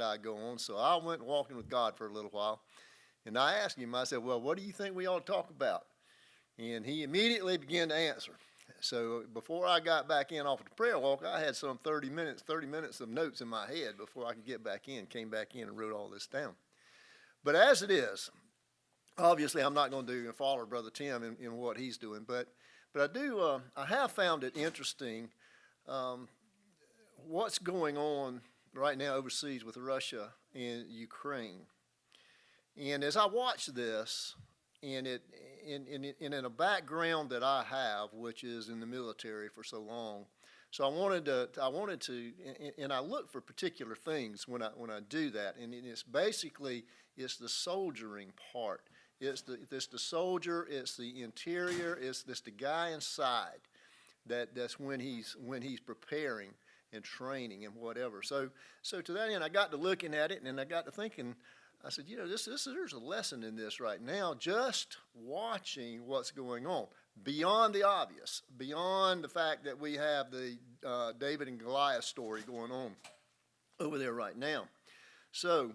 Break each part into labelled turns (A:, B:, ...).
A: I go on. So I went walking with God for a little while, and I asked him, I said, well, what do you think we ought to talk about? And he immediately began to answer. So before I got back in off of the prayer walk, I had some 30 minutes of notes in my head before I could get back in, came back in and wrote all this down. But as it is, obviously I'm not going to follow Brother Tim in what he's doing, but I have found it interesting what's going on right now overseas with Russia and Ukraine. And as I watch this, and in a background that I have, which is in the military for so long, so I wanted to, and I look for particular things when I do that, and it's basically the soldiering part. It's the soldier, it's the interior, it's the guy inside. That's when he's preparing and training and whatever. So to that end, I got to looking at it, and I got to thinking. I said, there's a lesson in this right now, just watching what's going on, beyond the obvious, beyond the fact that we have the David and Goliath story going on over there right now. So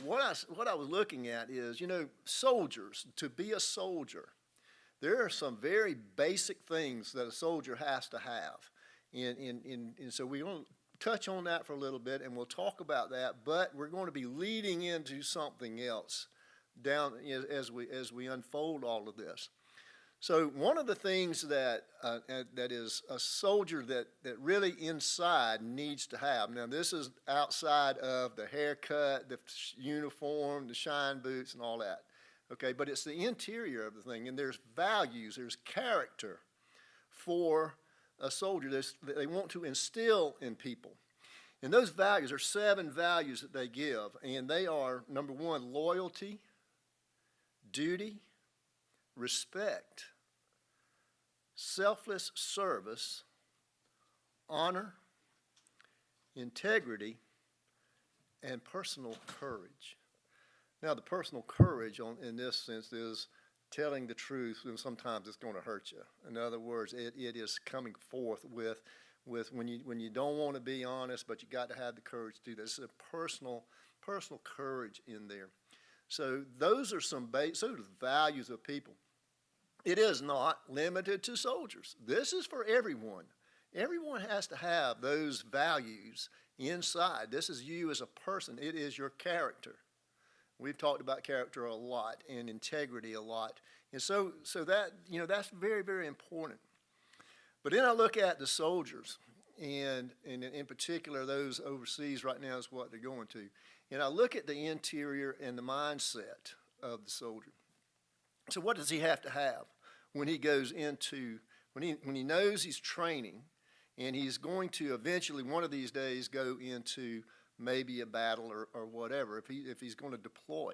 A: what I was looking at is, soldiers, to be a soldier, there are some very basic things that a soldier has to have. And so we're going to touch on that for a little bit, and we'll talk about that, but we're going to be leading into something else down as we unfold all of this. So one of the things that is a soldier that really inside needs to have, now this is outside of the haircut, the uniform, the shine boots, and all that, okay, but it's the interior of the thing, and there's values, there's character for a soldier that they want to instill in people. And those values are 7 values that they give, and they are, number 1, loyalty, duty, respect, selfless service, honor, integrity, and personal courage. Now, the personal courage in this sense is telling the truth, and sometimes it's going to hurt you. In other words, it is coming forth with when you don't want to be honest, but you got to have the courage to do this. It's a personal courage in there. So those are those are the values of people. It is not limited to soldiers. This is for everyone. Everyone has to have those values inside. This is you as a person. It is your character. We've talked about character a lot and integrity a lot. And so that, that's very, very important. But then I look at the soldiers, and in particular those overseas right now is what they're going to. And I look at the interior and the mindset of the soldier. So what does he have to have when he goes into, when he knows he's training and he's going to eventually one of these days go into maybe a battle or whatever, if he's going to deploy,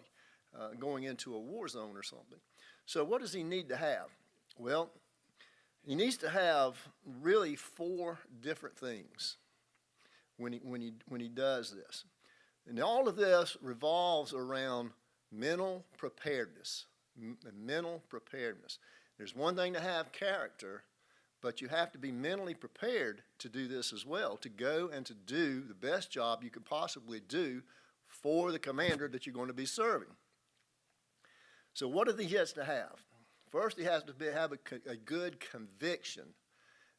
A: going into a war zone or something. So what does he need to have? Well, he needs to have really 4 different things when he does this. And all of this revolves around mental preparedness. Mental preparedness. There's one thing to have character, but you have to be mentally prepared to do this as well, to go and to do the best job you could possibly do for the commander that you're going to be serving. So what does he has to have? First, he has to have a good conviction.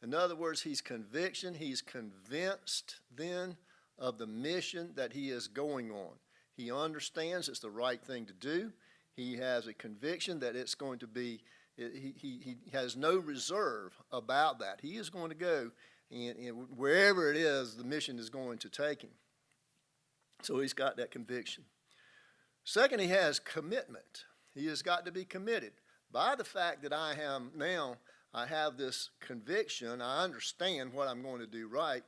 A: In other words, he's convinced then of the mission that he is going on. He understands it's the right thing to do. He has a conviction that it's going to be, he has no reserve about that. He is going to go, and wherever it is, the mission is going to take him. So he's got that conviction. Second, he has commitment. He has got to be committed. By the fact that I have this conviction, I understand what I'm going to do right,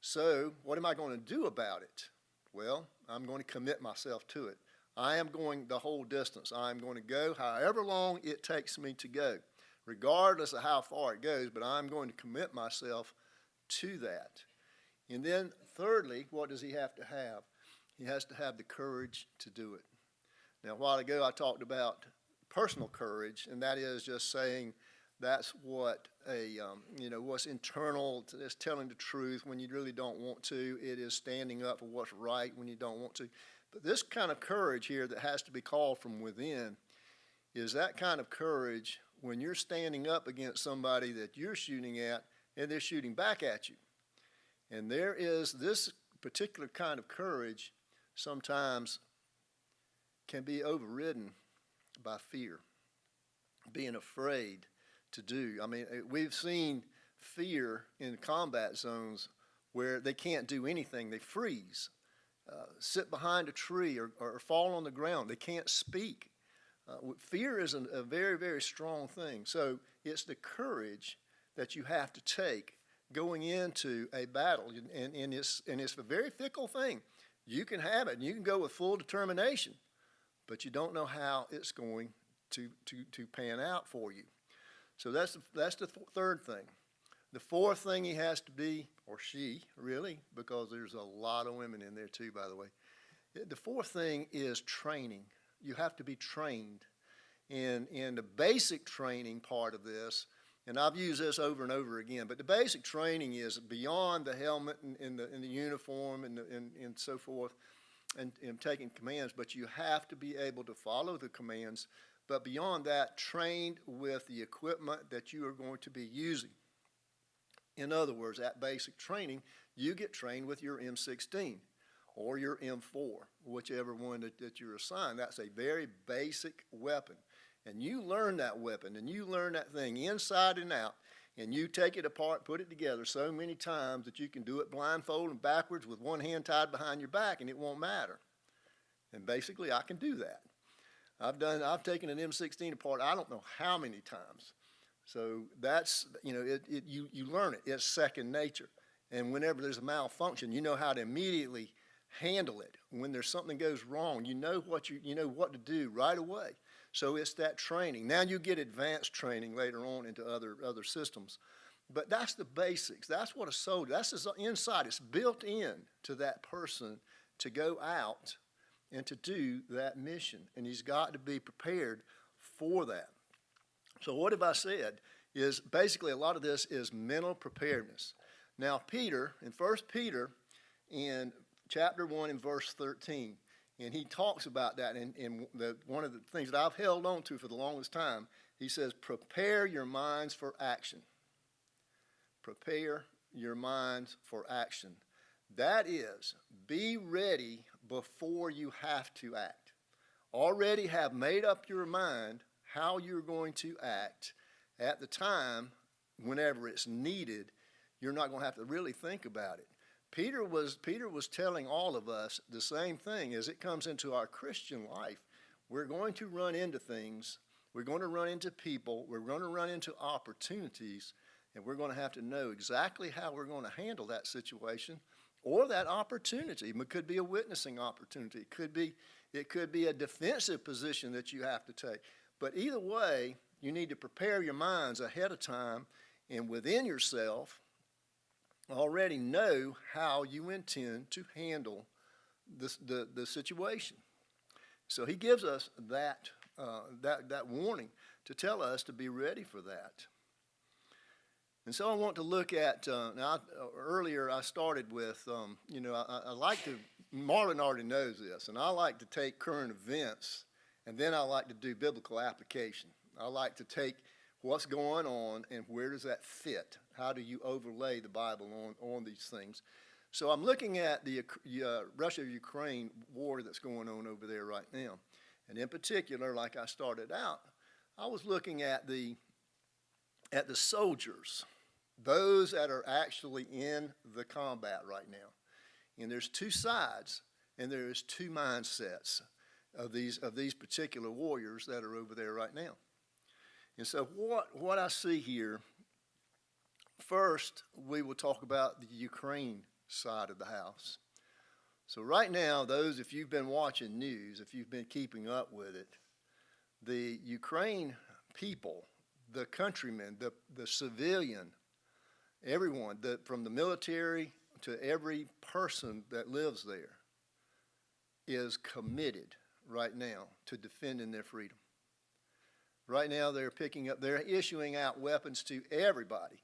A: so what am I going to do about it? Well, I'm going to commit myself to it. I am going the whole distance. I'm going to go however long it takes me to go, regardless of how far it goes, but I'm going to commit myself to that. And then thirdly, what does he have to have? He has to have the courage to do it. Now, a while ago I talked about personal courage, and that is just saying That's what what's internal is telling the truth when you really don't want to. It is standing up for what's right when you don't want to. But this kind of courage here that has to be called from within is that kind of courage when you're standing up against somebody that you're shooting at and they're shooting back at you. And there is this particular kind of courage sometimes can be overridden by fear, being afraid to do. I mean, we've seen fear in combat zones where they can't do anything. They freeze, sit behind a tree or fall on the ground. They can't speak. Fear is a very, very strong thing. So it's the courage that you have to take going into a battle. And it's a very fickle thing. You can have it, and you can go with full determination, but you don't know how it's going to pan out for you. So that's the third thing. The fourth thing he has to be, or she, really, because there's a lot of women in there too, by the way. The fourth thing is training. You have to be trained. And the basic training part of this, and I've used this over and over again, but the basic training is beyond the helmet and the uniform and so forth and taking commands, but you have to be able to follow the commands. But beyond that, trained with the equipment that you are going to be using. In other words, at basic training, you get trained with your M16 or your M4, whichever one that you're assigned. That's a very basic weapon. And you learn that weapon, and you learn that thing inside and out, and you take it apart, put it together so many times that you can do it blindfold and backwards with one hand tied behind your back, and it won't matter. And basically, I can do that. I've taken an M16 apart I don't know how many times. So that's, you learn it. It's second nature. And whenever there's a malfunction, you know how to immediately handle it. When there's something goes wrong, you know what to do right away. So it's that training. Now you get advanced training later on into other systems. But that's the basics. That's what a soldier, that's his inside. It's built in to that person to go out and to do that mission. And he's got to be prepared for that. So what have I said is basically a lot of this is mental preparedness. Now Peter, in 1 Peter in chapter 1 and verse 13, and he talks about that in one of the things that I've held on to for the longest time, he says, prepare your minds for action. Prepare your minds for action. That is, be ready before you have to act. Already have made up your mind how you're going to act at the time whenever it's needed. You're not going to have to really think about it. Peter was telling all of us the same thing as it comes into our Christian life. We're going to run into things. We're going to run into people. We're going to run into opportunities, and we're going to have to know exactly how we're going to handle that situation or that opportunity. It could be a witnessing opportunity. It could be a defensive position that you have to take. But either way, you need to prepare your minds ahead of time and within yourself already know how you intend to handle the situation. So he gives us that warning to tell us to be ready for that. And so I want to look at, earlier I started with, I like to, Marlon already knows this, and I like to take current events, and then I like to do biblical application. I like to take what's going on and where does that fit? How do you overlay the Bible on these things? So I'm looking at the Russia-Ukraine war that's going on over there right now. And in particular, like I started out, I was looking at the soldiers, those that are actually in the combat right now. And there's two sides, and there's two mindsets of these particular warriors that are over there right now. And so what I see here, first we will talk about the Ukraine side of the house. So right now, if you've been watching news, if you've been keeping up with it, the Ukraine people, the countrymen, the civilian, everyone, from the military to every person that lives there, is committed right now to defending their freedom. Right now they're issuing out weapons to everybody.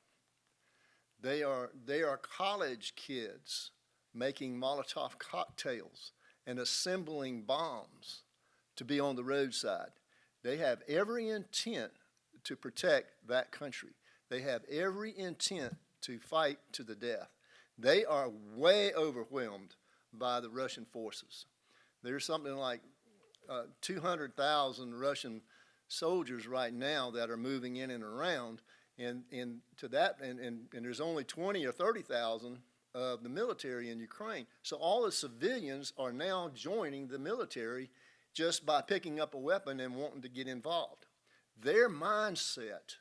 A: They are college kids making Molotov cocktails and assembling bombs to be on the roadside. They have every intent to protect that country. They have every intent to fight to the death. They are way overwhelmed by the Russian forces. There's something like 200,000 Russian soldiers right now that are moving in and around, and there's only 20 or 30,000 of the military in Ukraine. So all the civilians are now joining the military just by picking up a weapon and wanting to get involved. Their mindset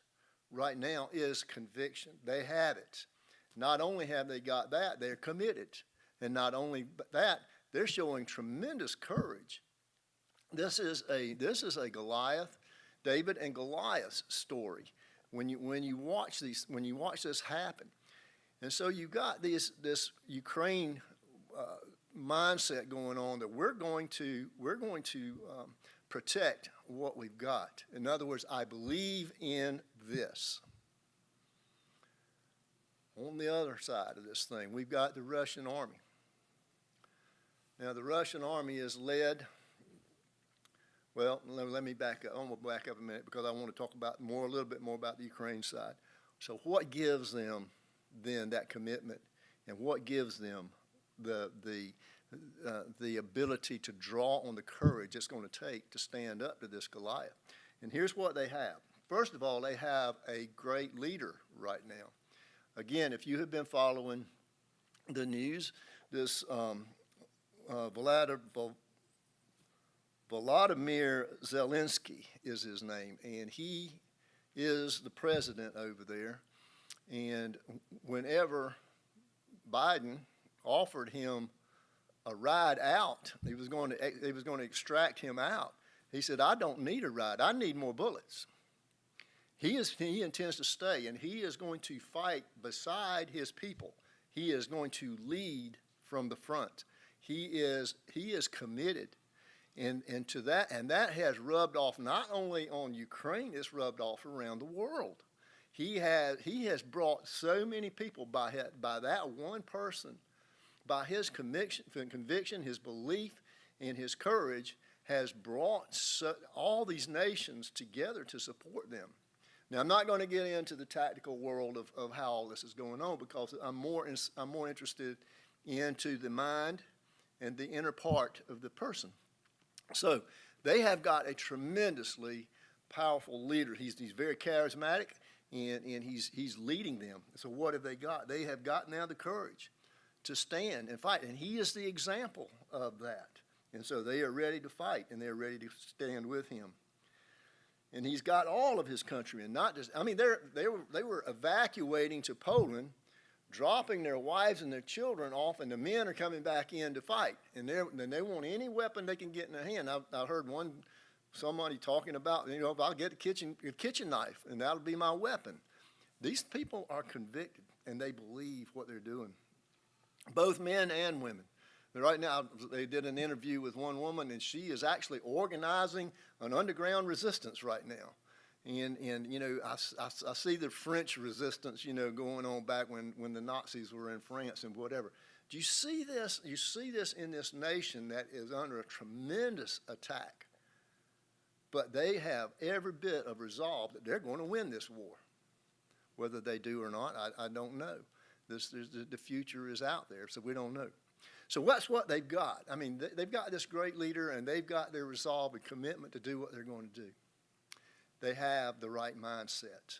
A: right now is conviction. They have it. Not only have they got that, they're committed. And not only that, they're showing tremendous courage. This is a Goliath, David and Goliath's story. When you watch this happen, and so you got this Ukraine mindset going on that we're going to protect what we've got. In other words, I believe in this. On the other side of this thing, we've got the Russian army. Now, the Russian army is led. Well, let me back up. I'm going to back up a minute because I want to talk about a little bit more about the Ukraine side. So what gives them then that commitment, and what gives them the ability to draw on the courage it's going to take to stand up to this Goliath? And here's what they have. First of all, they have a great leader right now. Again, if you have been following the news, this Vladimir Zelensky is his name, and he is the president over there. And whenever Biden offered him a ride out, he was going to extract him out. He said, "I don't need a ride. I need more bullets." He intends to stay, and he is going to fight beside his people. He is going to lead from the front. He is committed, and to that, and that has rubbed off not only on Ukraine, it's rubbed off around the world. He has brought so many people by that one person, by his conviction, his belief, and his courage, has brought all these nations together to support them. Now, I'm not going to get into the tactical world of how all this is going on, because I'm more interested into the mind and the inner part of the person. So they have got a tremendously powerful leader. He's very charismatic, and he's leading them. So what have they got? They have got now the courage to stand and fight, and he is the example of that. And so they are ready to fight, and they're ready to stand with him. And he's got all of his countrymen, not just, they were evacuating to Poland, dropping their wives and their children off, and the men are coming back in to fight. And they want any weapon they can get in their hand. I heard somebody talking about, I'll get a kitchen knife, and that'll be my weapon. These people are convicted, and they believe what they're doing, both men and women. Right now, they did an interview with one woman, and she is actually organizing an underground resistance right now. And I see the French resistance, going on back when the Nazis were in France and whatever. Do you see this? You see this in this nation that is under a tremendous attack. But they have every bit of resolve that they're going to win this war. Whether they do or not, I don't know. The future is out there, so we don't know. So that's what they've got. I mean, they've got this great leader, and they've got their resolve and commitment to do what they're going to do. They have the right mindset.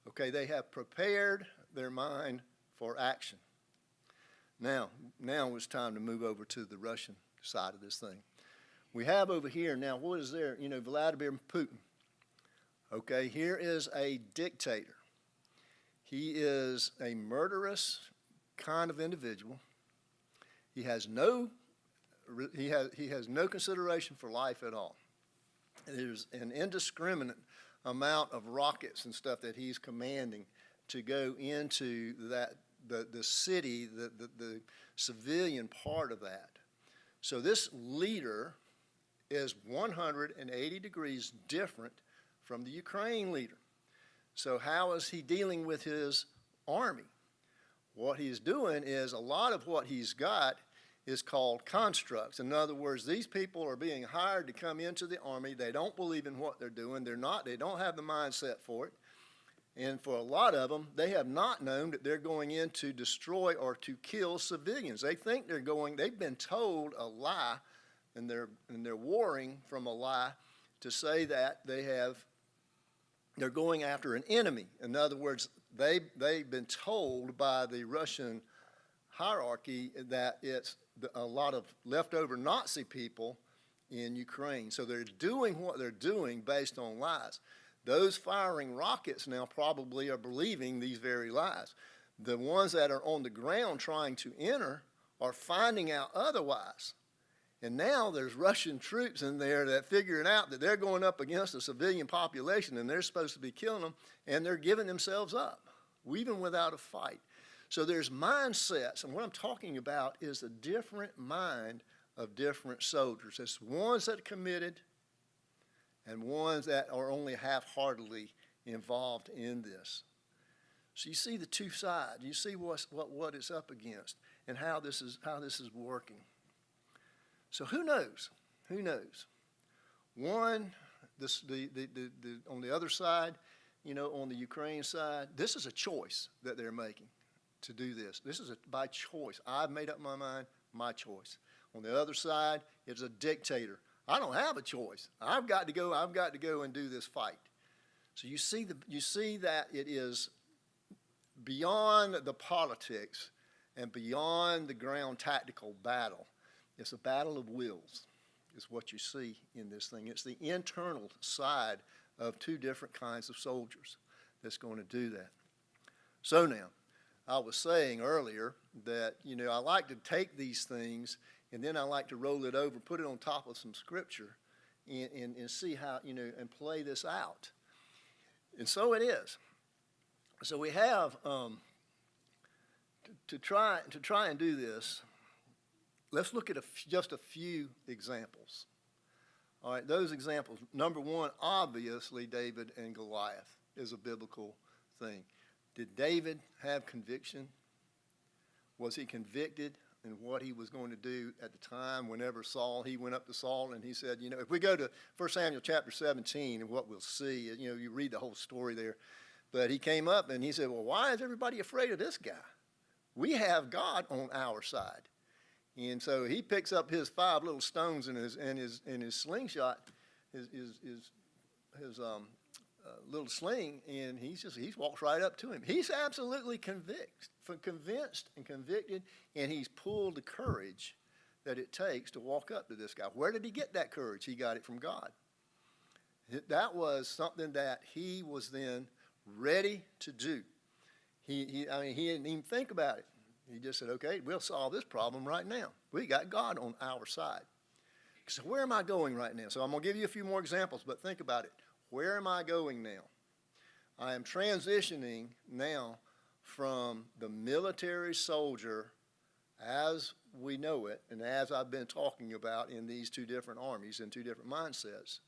A: Okay, they have prepared their mind for action. Now it's time to move over to the Russian side of this thing. We have over here now, what is there? Vladimir Putin. Okay, here is a dictator. He is a murderous kind of individual. He has no consideration for life at all. There's an indiscriminate amount of rockets and stuff that he's commanding to go into the city, the civilian part of that. So this leader is 180 degrees different from the Ukraine leader. So how is he dealing with his army? What he's doing is a lot of what he's got is called constructs. In other words, these people are being hired to come into the army. They don't believe in what they're doing. They don't have the mindset for it. And for a lot of them, they have not known that they're going in to destroy or to kill civilians. They think they've been told a lie, and they're warring from a lie to say that they're going after an enemy. In other words, they've been told by the Russian hierarchy that it's a lot of leftover Nazi people in Ukraine. So they're doing what they're doing based on lies. Those firing rockets now probably are believing these very lies. The ones that are on the ground trying to enter are finding out otherwise. And now there's Russian troops in there that figuring out that they're going up against a civilian population and they're supposed to be killing them, and they're giving themselves up, even without a fight. So there's mindsets, and what I'm talking about is the different mind of different soldiers. It's ones that are committed and ones that are only half-heartedly involved in this. So you see the two sides. You see what it's up against and how this is working. So who knows? Who knows? One, on the other side, on the Ukraine side, this is a choice that they're making to do this. This is by choice. I've made up my mind, my choice. On the other side, it's a dictator. I don't have a choice. I've got to go and do this fight. So you see that it is beyond the politics and beyond the ground tactical battle. It's a battle of wills, is what you see in this thing. It's the internal side of two different kinds of soldiers that's going to do that. So now, I was saying earlier that, I like to take these things and then I like to roll it over, put it on top of some scripture and see how, and play this out. And so it is. So we have, to try and do this, let's look at just a few examples. All right, those examples. Number one, obviously, David and Goliath is a biblical thing. Did David have conviction? Was he convicted in what he was going to do at the time whenever he went up to Saul and he said, if we go to 1 Samuel chapter 17, and what we'll see, you read the whole story there. But he came up and he said, well, why is everybody afraid of this guy? We have God on our side. And so he picks up his 5 little stones in his slingshot, his little sling, and he walks right up to him. He's absolutely convinced and convicted, and he's pulled the courage that it takes to walk up to this guy. Where did he get that courage? He got it from God. That was something that he was then ready to do. He didn't even think about it. He just said, okay, we'll solve this problem right now. We got God on our side. So where am I going right now? So I'm going to give you a few more examples, but think about it. Where am I going now? I am transitioning now from the military soldier as we know it and as I've been talking about in these two different armies and two different mindsets.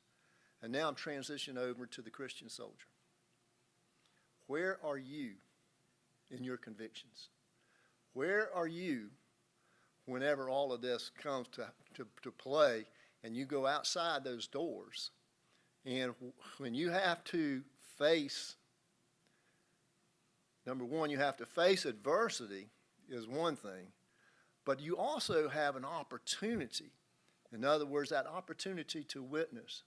A: And now I'm transitioning over to the Christian soldier. Where are you in your convictions? Where are you whenever all of this comes to play and you go outside those doors and when you have to face, number one, you have to face adversity is one thing, but you also have an opportunity. In other words, that opportunity to witness.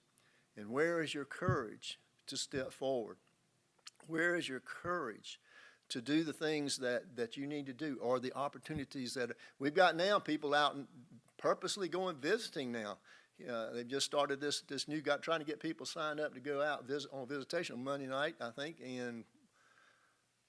A: And where is your courage to step forward? Where is your courage to do the things that you need to do, or the opportunities that we've got now? People out and purposely going visiting now. They've just started this new trying to get people signed up to go out on visitation on Monday night, I think, and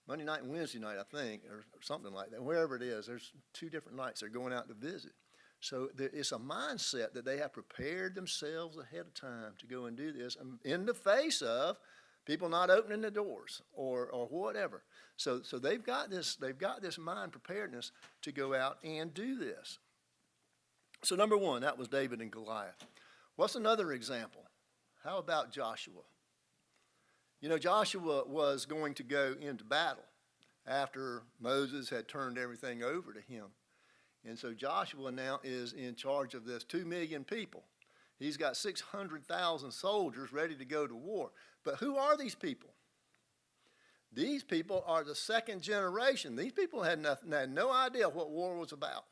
A: Monday night and Wednesday night, I think, or something like that. Wherever it is, there's 2 different nights they're going out to visit. So it's a mindset that they have prepared themselves ahead of time to go and do this in the face of people not opening the doors or whatever. So they've got this mind preparedness to go out and do this. So number one, that was David and Goliath. What's another example? How about Joshua? You know, Joshua was going to go into battle after Moses had turned everything over to him. And so Joshua now is in charge of this 2 million people. He's got 600,000 soldiers ready to go to war. But who are these people? These people are the second generation. These people had no idea what war was about.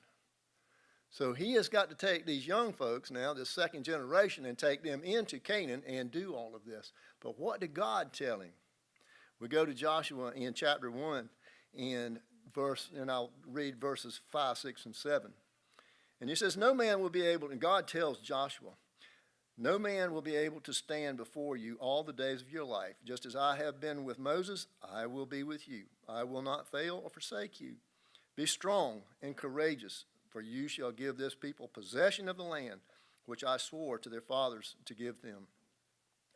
A: So he has got to take these young folks now, this second generation, and take them into Canaan and do all of this. But what did God tell him? We go to Joshua in chapter 1 and I'll read verses 5, 6, and 7. And he says, no man will be able, and God tells Joshua, no man will be able to stand before you all the days of your life. Just as I have been with Moses, I will be with you. I will not fail or forsake you. Be strong and courageous, for you shall give this people possession of the land, which I swore to their fathers to give them.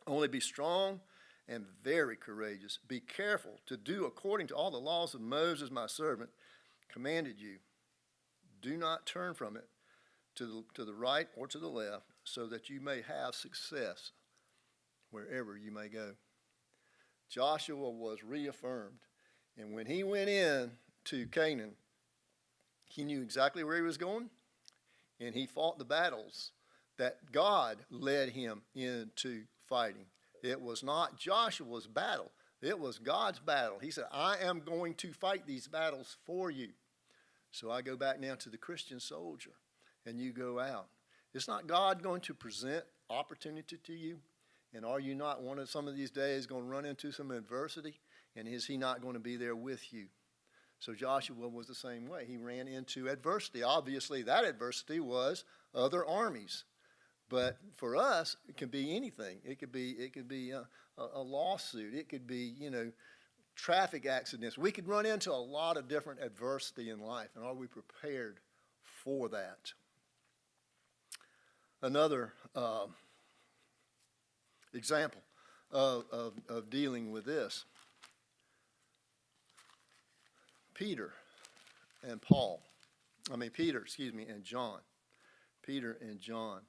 A: Only be strong and very courageous. Be careful to do according to all the laws of Moses, my servant, commanded you. Do not turn from it to the right or to the left, so that you may have success wherever you may go. Joshua was reaffirmed, and when he went in to Canaan, he knew exactly where he was going, and he fought the battles that God led him into fighting. It was not Joshua's battle. It was God's battle. He said, I am going to fight these battles for you. So I go back now to the Christian soldier, and you go out. It's not God going to present opportunity to you? And are you not some of these days going to run into some adversity? And is he not going to be there with you? So Joshua was the same way. He ran into adversity. Obviously, that adversity was other armies. But for us, it can be anything. It could be a lawsuit. It could be, traffic accidents. We could run into a lot of different adversity in life. And are we prepared for that? Another example of dealing with this. Peter and John. Peter and John.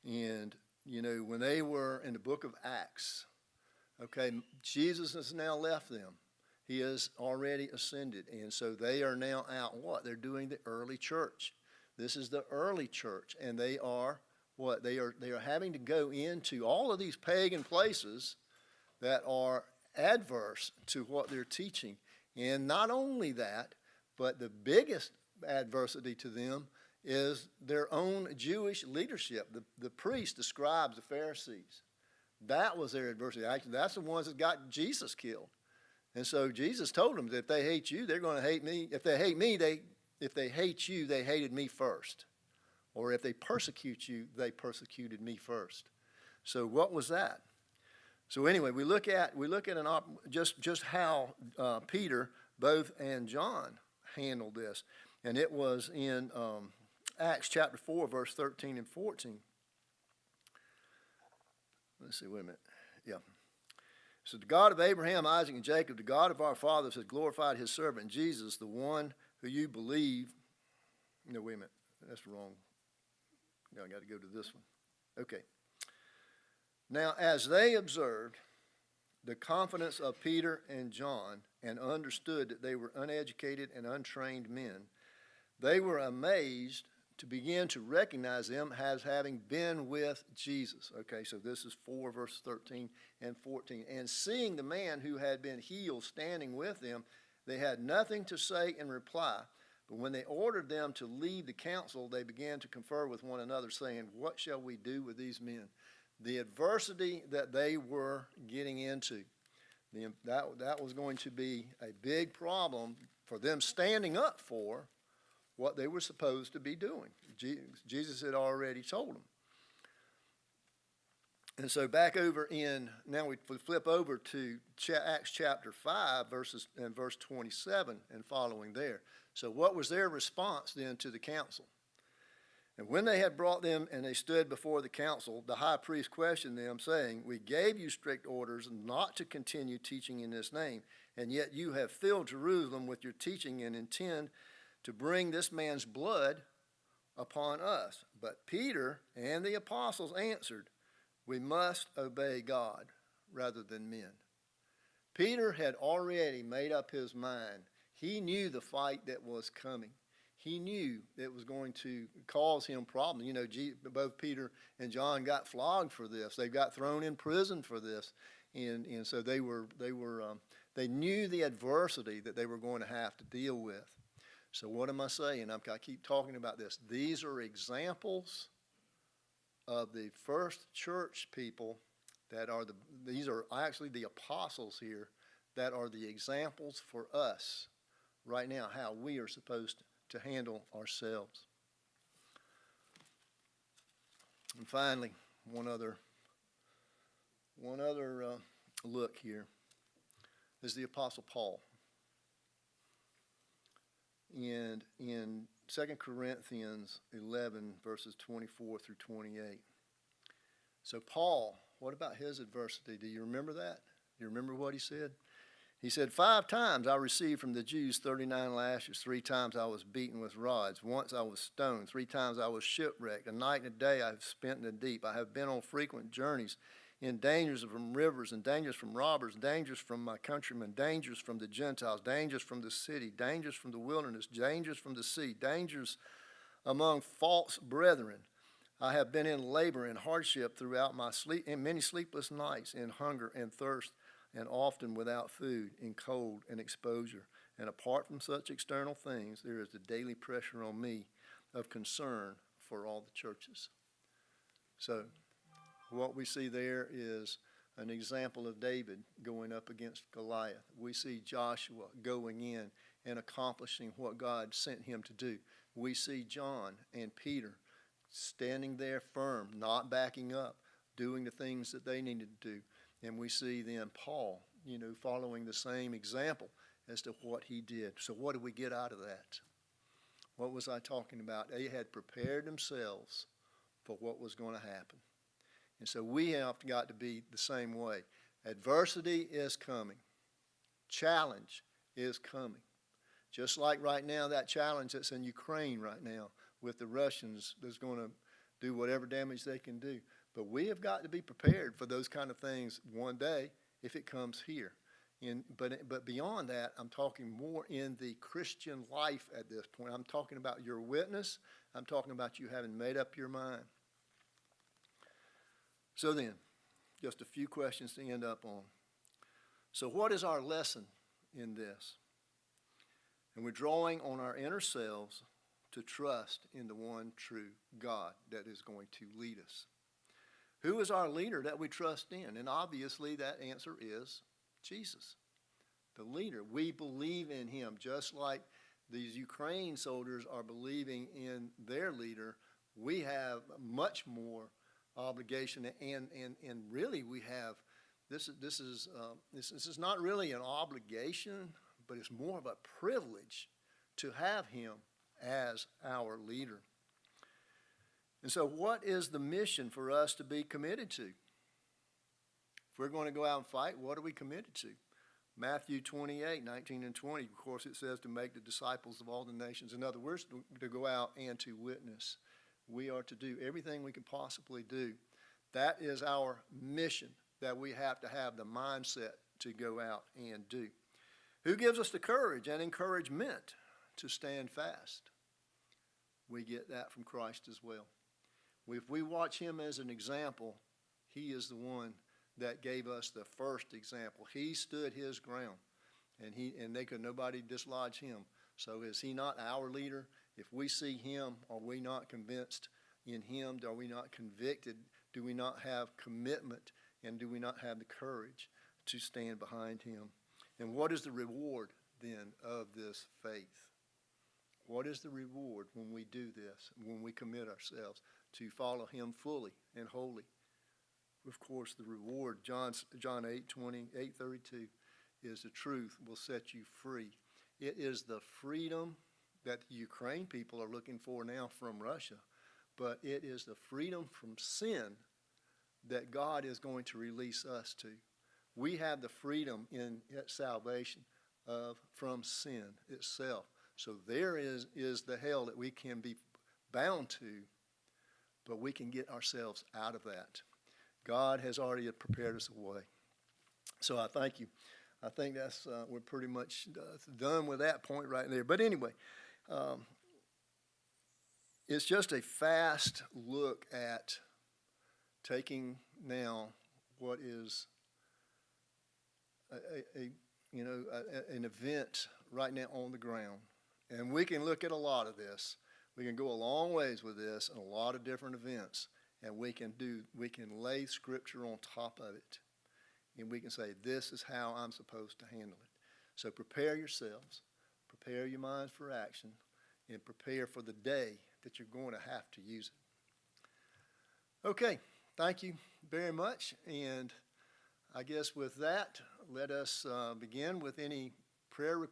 A: And, when they were in the book of Acts, okay, Jesus has now left them. He has already ascended. And so they are now out what? They're doing the early church. This is the early church. And they are what? They are having to go into all of these pagan places that are adverse to what they're teaching. And not only that, but the biggest adversity to them is their own Jewish leadership, the priests, the scribes, the Pharisees. That was their adversity. Actually, that's the ones that got Jesus killed. And so Jesus told them that if they hate you, they're going to hate me. If they hate me, if they hate you, they hated me first. Or if they persecute you, they persecuted me first. So what was that? So anyway, we look at just how Peter, both and John handled this, and it was in Acts chapter 4, verse 13 and 14. Let's see, wait a minute. Yeah. So the God of Abraham, Isaac, and Jacob, the God of our fathers, has glorified his servant Jesus, the one who you believe. No, wait a minute. That's wrong. Now I got to go to this one. Okay. Now, as they observed the confidence of Peter and John and understood that they were uneducated and untrained men, they were amazed to begin to recognize them as having been with Jesus. Okay, so this is 4 verses 13 and 14. And seeing the man who had been healed standing with them, they had nothing to say in reply. But when they ordered them to leave the council, they began to confer with one another, saying, what shall we do with these men? The adversity that they were getting into, that was going to be a big problem for them standing up for what they were supposed to be doing. Jesus had already told them. And so back over now we flip over to Acts chapter 5, verse 27 and following there. So what was their response then to the council? And when they had brought them and they stood before the council, the high priest questioned them, saying, we gave you strict orders not to continue teaching in this name, and yet you have filled Jerusalem with your teaching and intend to bring this man's blood upon us. But Peter and the apostles answered, we must obey God rather than men. Peter had already made up his mind. He knew the fight that was coming. He knew it was going to cause him problems. You know, both Peter and John got flogged for this. They got thrown in prison for this, and so they knew the adversity that they were going to have to deal with. So what am I saying? I keep talking about this. These are examples of the first church people these are actually the apostles here that are the examples for us right now, how we are supposed to handle ourselves. And finally, one other look here is the Apostle Paul. And in 2 Corinthians 11, verses 24 through 28. So Paul, what about his adversity? Do you remember that? Do you remember what he said? He said, 5 times I received from the Jews 39 lashes. 3 times I was beaten with rods. Once I was stoned. 3 times I was shipwrecked. A night and a day I have spent in the deep. I have been on frequent journeys, in dangers from rivers, and dangers from robbers, dangers from my countrymen, dangers from the Gentiles, dangers from the city, dangers from the wilderness, dangers from the sea, dangers among false brethren. I have been in labor and hardship throughout my sleep, in many sleepless nights, in hunger and thirst, and often without food, in cold and exposure. And apart from such external things, there is the daily pressure on me of concern for all the churches. So what we see there is an example of David going up against Goliath. We see Joshua going in and accomplishing what God sent him to do. We see John and Peter standing there firm, not backing up, doing the things that they needed to do. And we see then Paul, following the same example as to what he did. So what did we get out of that? What was I talking about? They had prepared themselves for what was going to happen. And so we have got to be the same way. Adversity is coming. Challenge is coming. Just like right now, that challenge that's in Ukraine right now with the Russians that's going to do whatever damage they can do. But we have got to be prepared for those kind of things one day if it comes here. But beyond that, I'm talking more in the Christian life at this point. I'm talking about your witness. I'm talking about you having made up your mind. So then, just a few questions to end up on. So what is our lesson in this? And we're drawing on our inner selves to trust in the one true God that is going to lead us. Who is our leader that we trust in? And obviously that answer is Jesus, the leader. We believe in him just like these Ukraine soldiers are believing in their leader. We have much more obligation, and really we have, this is not really an obligation, but it's more of a privilege to have him as our leader. And so what is the mission for us to be committed to? If we're going to go out and fight, what are we committed to? Matthew 28, 19 and 20, of course, it says to make the disciples of all the nations. In other words, to go out and to witness. We are to do everything we can possibly do. That is our mission that we have to have the mindset to go out and do. Who gives us the courage and encouragement to stand fast? We get that from Christ as well. If we watch him as an example, he is the one that gave us the first example. He stood his ground, and nobody dislodge him. So is he not our leader? If we see him, are we not convinced in him? Are we not convicted? Do we not have commitment? And do we not have the courage to stand behind him? And what is the reward then of this faith? What is the reward when we do this, when we commit ourselves to follow him fully and wholly? Of course, the reward, John 8:20, 8:32, is the truth will set you free. It is the freedom that the Ukraine people are looking for now from Russia, but it is the freedom from sin that God is going to release us to. We have the freedom in salvation from sin itself. So there is the hell that we can be bound to, but we can get ourselves out of that. God has already prepared us a way. So I thank you I think that's we're pretty much done with that point right there. But anyway, it's just a fast look at taking now what is an event right now on the ground, and we can look at a lot of this. We can go a long ways with this and a lot of different events, and we can lay Scripture on top of it, and we can say, this is how I'm supposed to handle it. So prepare yourselves, prepare your minds for action, and prepare for the day that you're going to have to use it. Okay, thank you very much, and I guess with that, let us begin with any prayer requests.